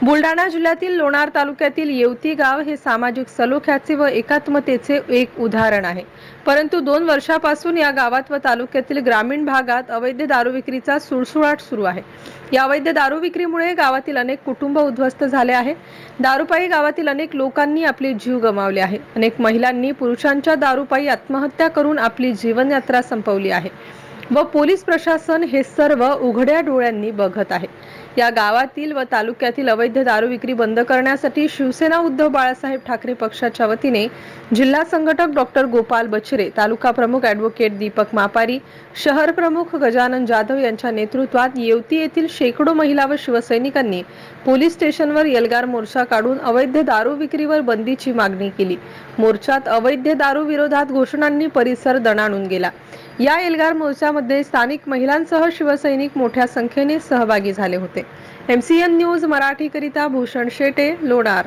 बुलढाणा जिल्ह्यातील लोणार तालुक्यातील येवती गाव हे सामाजिक सलोख्याचे व एकात्मतेचे एक उदाहरण आहे। परंतु 2 वर्षापासून या गावात व तालुक्यातील ग्रामीण भागात अवैध दारू विक्रीचा सुळसुळाट सुरू आहे। या अवैध दारू विक्रीमुळे गावातील अनेक कुटुंब उद्ध्वस्त झाले आहे। दारूपायी गावातील अनेक लोकांनी आपले जीव गमावले आहे। अनेक महिलांनी पुरुषांच्या दारूपायी आत्महत्या करून आपली जीवनयात्रा संपवली आहे व पोलीस प्रशासन हे सर्व उघड्या डोळ्यांनी बघत आहे। या गावातील व तालुक्यातील अवैध दारू विक्री बंद करण्यासाठी शिवसेना उद्धव बाळासाहेब ठाकरे पक्षाच्या वतीने जिल्हा संघटक डॉक्टर गोपाल बचरे, तालुका प्रमुख ॲडव्होकेट दीपक मापारी, शहर प्रमुख गजानन जाधव यांच्या नेतृत्वात येवती येथील शेकडो महिला व शिवसैनिकांनी पोलीस स्टेशनवर एल्गार मोर्चा काढून अवैध दारू विक्रीवर बंदीची मागणी केली। मोर्चात अवैध दारू विरोधात घोषणांनी परिसर दणाणून गेला। या एल्गार मोर्चामध्ये स्थानिक महिलांसह शिवसैनिक मोठ्या संख्येने सहभागी झाले होते। MCN न्यूज मराठी करिता भूषण शेटे, लोणार।